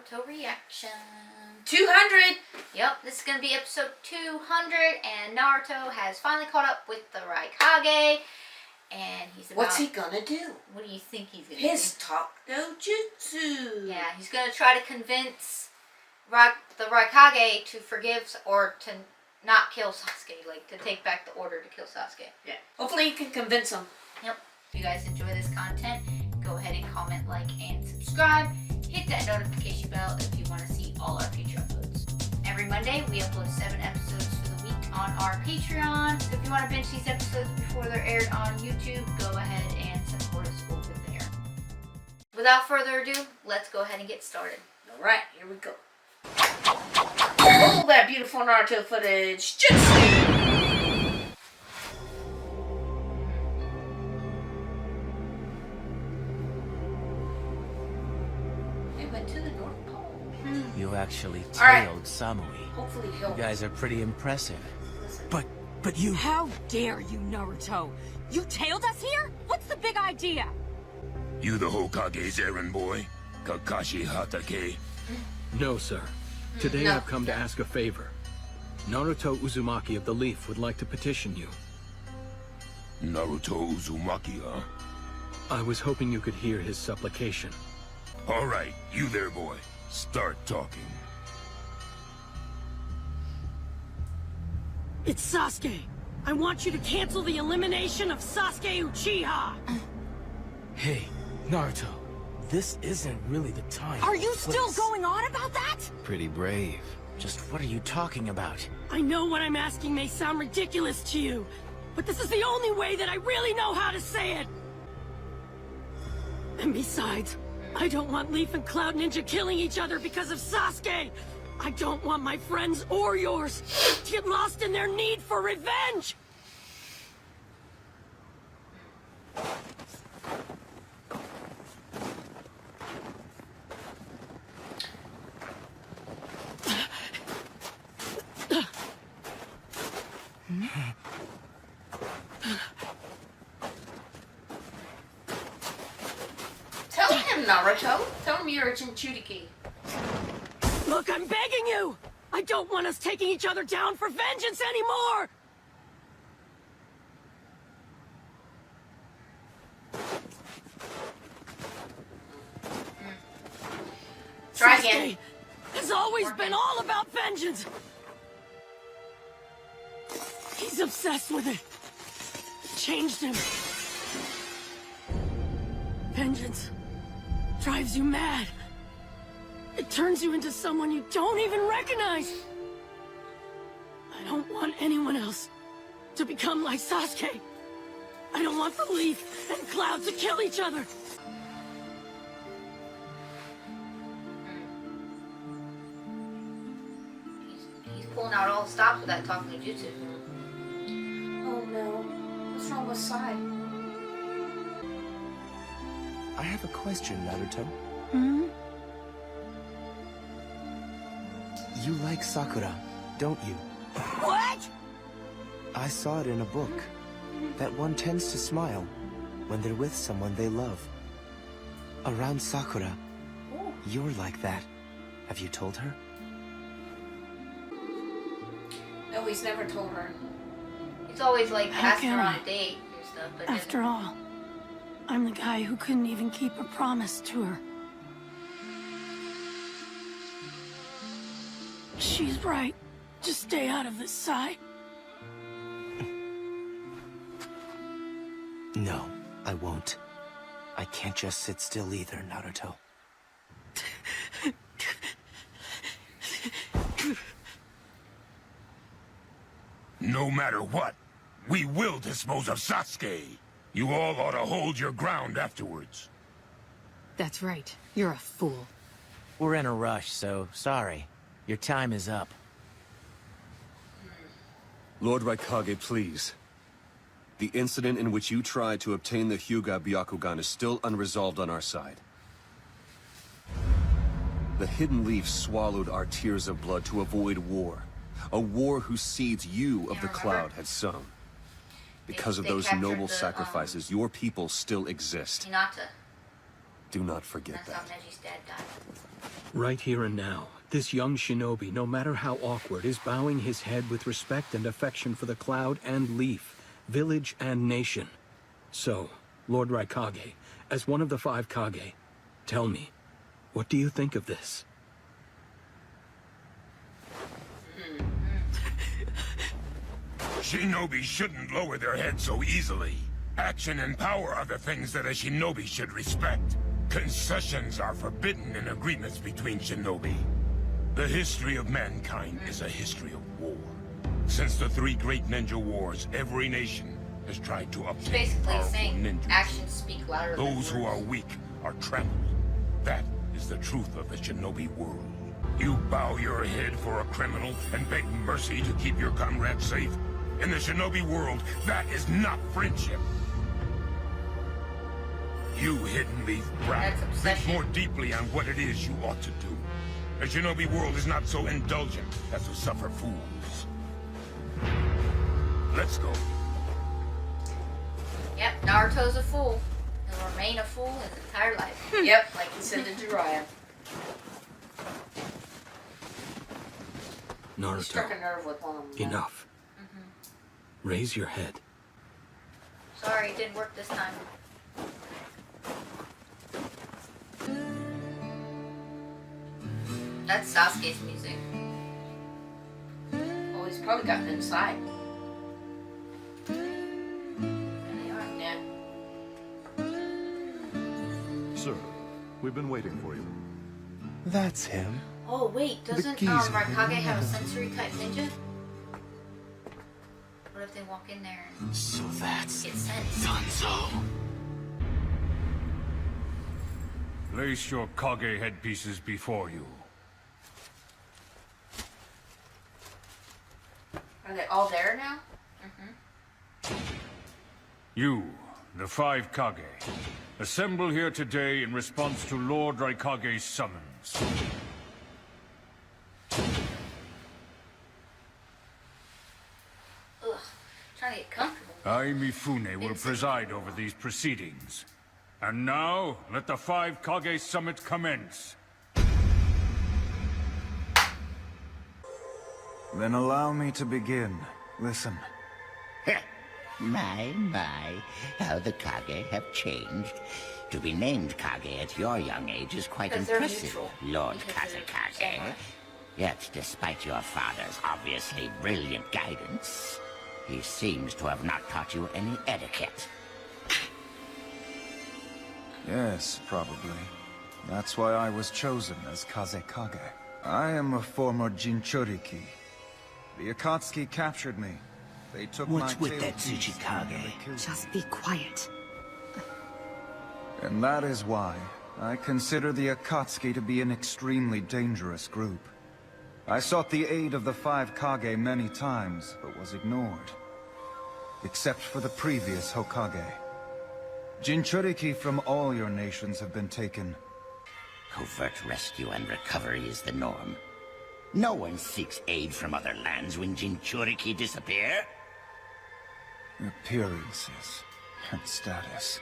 Naruto reaction. 200! Yep, this is going to be episode 200, and Naruto has finally caught up with the Raikage, and he's about... What's he gonna do? What do you think he's going to do? His talk no jutsu. Yeah, he's going to try to convince the Raikage to forgive or to not kill Sasuke, like to take back the order to kill Sasuke. Yeah. Hopefully he can convince him. Yep. If you guys enjoy this content, go ahead and comment, like, and subscribe. Hit that notification bell if you want to see all our future uploads. Every Monday, we upload 7 episodes for the week on our Patreon. So if you want to binge these episodes before they're aired on YouTube, go ahead and support us over there. Without further ado, let's go ahead and get started. Alright, here we go. Oh, that beautiful Naruto footage. Jutsu! You actually right. tailed Samui. Hopefully he'll... You guys are pretty impressive. But you... How dare you, Naruto? You tailed us here? What's the big idea? You the Hokage's errand boy? Kakashi Hatake? No, sir. Today I've come to ask a favor. Naruto Uzumaki of the Leaf would like to petition you. Naruto Uzumaki, huh? I was hoping you could hear his supplication. All right, you there, boy. Start talking. It's Sasuke. I want you to cancel the elimination of Sasuke Uchiha. Hey, Naruto. This isn't really the time. Are you still going on about that? Pretty brave. Just what are you talking about? I know what I'm asking may sound ridiculous to you, but this is the only way that I really know how to say it. And besides, I don't want Leaf and Cloud Ninja killing each other because of Sasuke! I don't want my friends or yours to get lost in their need for revenge! Tell him, Naruto. Tell him you're a Jinchuriki. Look, I'm begging you! I don't want us taking each other down for vengeance anymore! Try again. Sasuke has always been all about vengeance! He's obsessed with it. It changed him. Vengeance drives you mad. It turns you into someone you don't even recognize. I don't want anyone else to become like Sasuke. I don't want the Leaf and Cloud to kill each other. He's pulling out all the stops with that talking no jutsu. Oh no. What's wrong with Sai? I have a question, Naruto. Hmm? You like Sakura, don't you? What? I saw it in a book. That one tends to smile when they're with someone they love. Around Sakura, you're like that. Have you told her? No, he's never told her. He's always like How asking can her on I? a date and stuff, but After all, I'm the guy who couldn't even keep a promise to her. She's right. Just stay out of this, Sai. No, I won't. I can't just sit still either, Naruto. No matter what, we will dispose of Sasuke. You all ought to hold your ground afterwards. That's right. You're a fool. We're in a rush, so sorry. Your time is up. Lord Raikage, please. The incident in which you tried to obtain the Hyuga Byakugan is still unresolved on our side. The Hidden Leaf swallowed our tears of blood to avoid war. A war whose seeds you of the Cloud had sown. Because of They those captured noble the, sacrifices, your people still exist. Hinata. Do not forget That's how that. Neji's dad died. Right here and now, this young shinobi, no matter how awkward, is bowing his head with respect and affection for the Cloud and Leaf, village and nation. So, Lord Raikage, as one of the 5 Kage, tell me, what do you think of this? Shinobi shouldn't lower their heads so easily. Action and power are the things that a shinobi should respect. Concessions are forbidden in agreements between shinobi. The history of mankind is a history of war. Since the 3 great ninja wars, every nation has tried to It's obtain basically powerful saying ninjas. actions speak louder than Those who are words. weak are trampled. That is the truth of the shinobi world. You bow your head for a criminal and beg mercy to keep your comrades safe. In the shinobi world, that is not friendship. You hidden leaf brat, That's think obsession. more deeply on what it is you ought to do. The shinobi world is not so indulgent as to suffer fools. Let's go. Yep, Naruto's a fool. He'll remain a fool his entire life. Yep, like he said to Jiraiya. He struck a Naruto, nerve with one of them. enough. Raise your head. Sorry, it didn't work this time. That's Sasuke's music. Oh, he's probably gotten inside. There they are. Yeah. Sir, we've been waiting for you. That's him. Oh wait, doesn't geezer Raikage in have a the- sensory type ninja? What if they walk in there and So that's get sense? Danzo. Place your Kage headpieces before you. Are they all there now? You, the 5 Kage, assemble here today in response to Lord Raikage's summons. Ugh, trying to get comfortable. I, Mifune, will preside over these proceedings. And now, let the 5 Kage summit commence. Then allow me to begin. Listen. My, how the Kage have changed. To be named Kage at your young age is quite Because they're impressive, neutral. Lord Because they're Kage. samurai. Yet, despite your father's obviously brilliant guidance, he seems to have not taught you any etiquette. Yes, probably. That's why I was chosen as Kazekage. I am a former Jinchuriki. The Akatsuki captured me. They took What's my with tail that piece and Tsuchikage? they killed me. Just be quiet. And that is why I consider the Akatsuki to be an extremely dangerous group. I sought the aid of the 5 Kage many times, but was ignored. Except for the previous Hokage. Jinchuriki from all your nations have been taken. Covert rescue and recovery is the norm. No one seeks aid from other lands when Jinchuriki disappear. Appearances and status.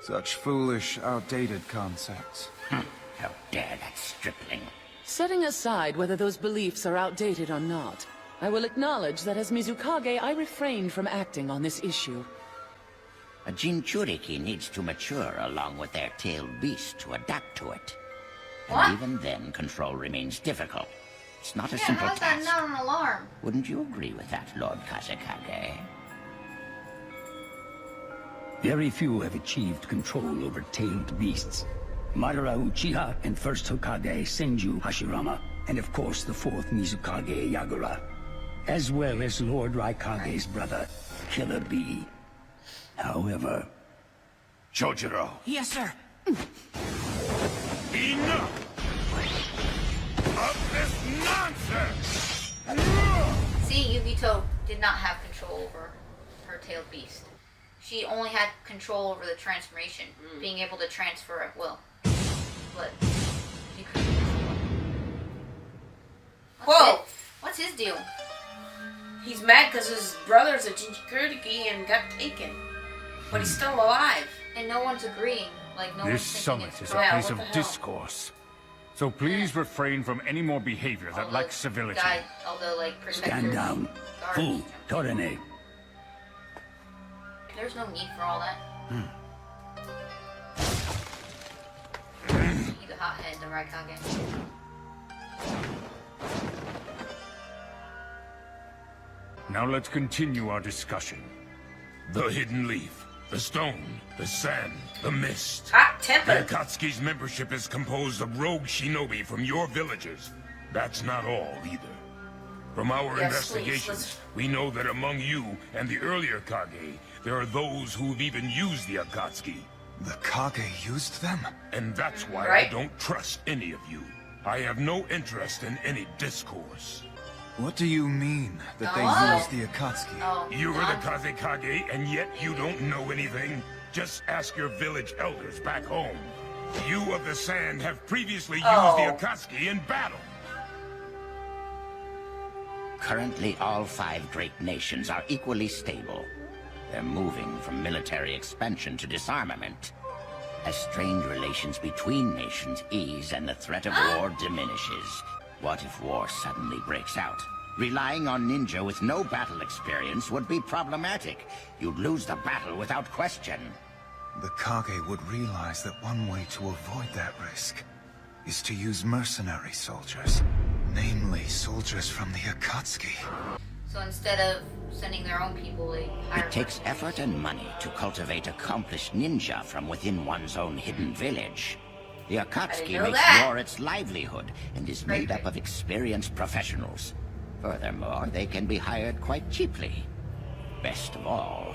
Such foolish, outdated concepts. How dare that stripling. Setting aside whether those beliefs are outdated or not, I will acknowledge that as Mizukage I refrained from acting on this issue. A Jinchuriki needs to mature along with their tailed beast to adapt to it. What? And even then, control remains difficult. It's not a Yeah, simple how's that task. not an alarm? Wouldn't you agree with that, Lord Kazekage? Very few have achieved control over tailed beasts. Madara Uchiha and first Hokage Senju Hashirama, and of course the fourth Mizukage Yagura, as well as Lord Raikage's brother, Killer Bee. However... Chojiro. Yes, sir. Enough of this nonsense! See, Yugito did not have control over her tailed beast. She only had control over the transformation, being able to transfer at will. But she couldn't control it. Whoa! What's his deal? He's mad because his brother's a Jinchuriki and got taken. But he's still alive. And no one's agreeing. Like, no This one's thinking summit it's is a correct. place what of the hell? discourse. So please refrain from any more behavior that lacks civility. Although, like, Stand down. Thru, Torene. There's no need for all that. He's a hothead, the Raikage. Now let's continue our discussion. The hidden leaf, the stone, the sand, the mist. Hot The temper. Akatsuki's membership is composed of rogue shinobi from your villages. That's not all, either. From our Yes, investigations, please, we know that among you and the earlier Kage, there are those who've even used the Akatsuki. The Kage used them? And that's why Right. I don't trust any of you. I have no interest in any discourse. What do you mean, that they What? used the Akatsuki? Oh, You were God. the Kage, and yet you don't know anything? Just ask your village elders back home. You of the Sand have previously used the Akatsuki in battle. Currently, all 5 great nations are equally stable. They're moving from military expansion to disarmament. As strained relations between nations ease and the threat of war diminishes, what if war suddenly breaks out? Relying on ninja with no battle experience would be problematic. You'd lose the battle without question. The Kage would realize that one way to avoid that risk is to use mercenary soldiers. Namely, soldiers from the Akatsuki. So instead of sending their own people, they hire It takes effort and money to cultivate accomplished ninja from within one's own hidden village. The Akatsuki know makes that. war its livelihood and is made up of experienced professionals. Furthermore, they can be hired quite cheaply. Best of all,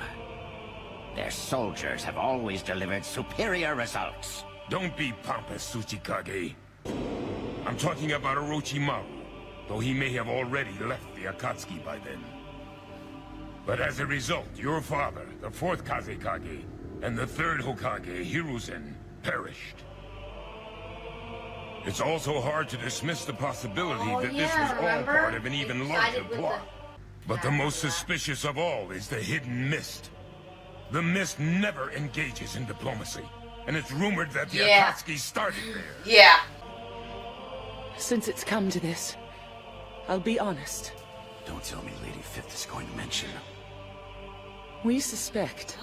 their soldiers have always delivered superior results. Don't be pompous, Tsuchikage. I'm talking about Orochimaru, though he may have already left the Akatsuki by then. But as a result, your father, the 4th Kazekage, and the 3rd Hokage, Hiruzen, perished. It's also hard to dismiss the possibility that this was all part of an even larger plot. But the most suspicious of all is the hidden mist. The mist never engages in diplomacy, and it's rumored that the Akatsuki started there. Yeah. Since it's come to this, I'll be honest. Don't tell me Lady Fifth is going to mention. We suspect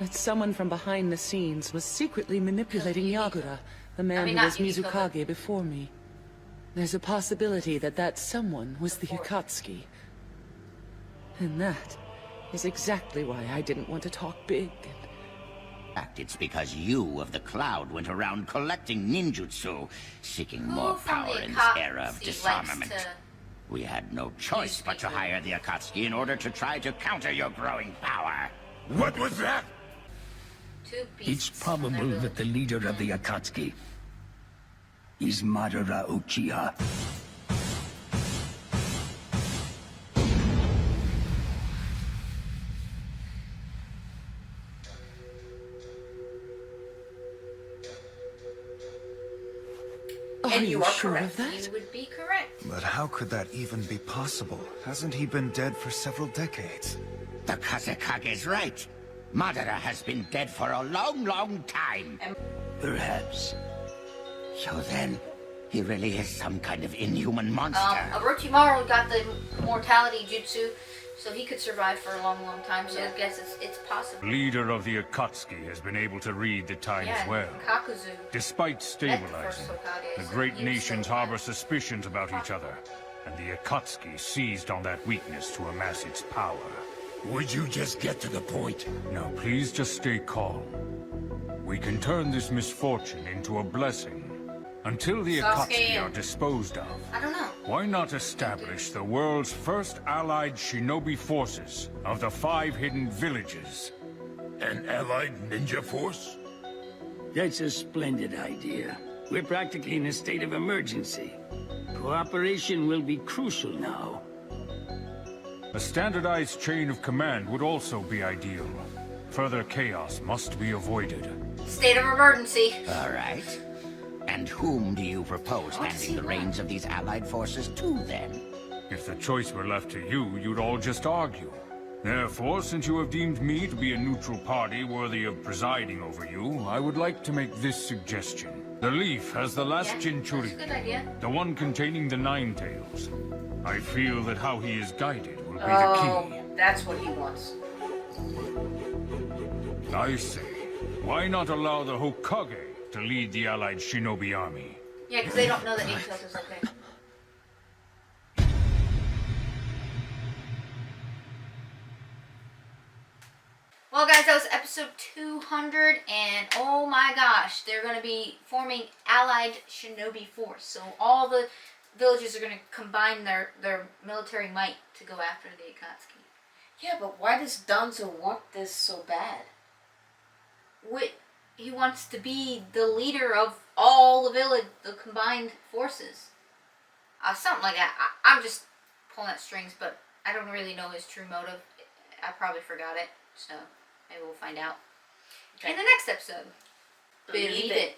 that someone from behind the scenes was secretly manipulating Yagura, the man who not was Yumiko, but- Mizukage before me. There's a possibility that that someone was the Akatsuki. And that is exactly why I didn't want to talk big. In fact, it's because you of the Cloud went around collecting ninjutsu, seeking more power in this era of disarmament. We had no choice but to hire the Akatsuki in order to try to counter your growing power. What was that? It's probable that the leader of the Akatsuki is Madara Uchiha. And you are sure correct. of that? You would be correct. But how could that even be possible? Hasn't he been dead for several decades? The Kazekage's right. Madara has been dead for a long, long time. Perhaps. So then, he really is some kind of inhuman monster. Orochimaru got the mortality jutsu, so he could survive for a long, long time. So I guess it's possible. Leader of the Akatsuki has been able to read the times Yeah, well. Kakuzu. Despite stabilizing, first Hokage, the so great he was nations still harbor suspicions about each other, and the Akatsuki seized on that weakness to amass its power. Would you just get to the point? Now, please just stay calm. We can turn this misfortune into a blessing. Until the Sasuke Akatsuki and- are disposed of, I don't know. why not establish the world's first allied shinobi forces of the 5 hidden villages? An allied ninja force? That's a splendid idea. We're practically in a state of emergency. Cooperation will be crucial now. A standardized chain of command would also be ideal. Further chaos must be avoided. State of emergency. All right. And whom do you propose handing the reins of these allied forces to, then? If the choice were left to you, you'd all just argue. Therefore, since you have deemed me to be a neutral party worthy of presiding over you, I would like to make this suggestion. The leaf has the last Jinchuriki, good idea. the one containing the 9 tails. I feel that how he is guided will be the Oh, key. that's what he wants. I say, why not allow the Hokage to lead the allied shinobi army? Yeah, because they don't know that 8 tails is okay. Well, guys, that was episode 200, and oh my gosh, they're going to be forming allied shinobi force. So all the villages are going to combine their military might to go after the Akatsuki. Yeah, but why does Danzo want this so bad? He wants to be the leader of all the combined forces. Something like that. I'm just pulling at strings, but I don't really know his true motive. I probably forgot it, so maybe we'll find out in the next episode. Believe it.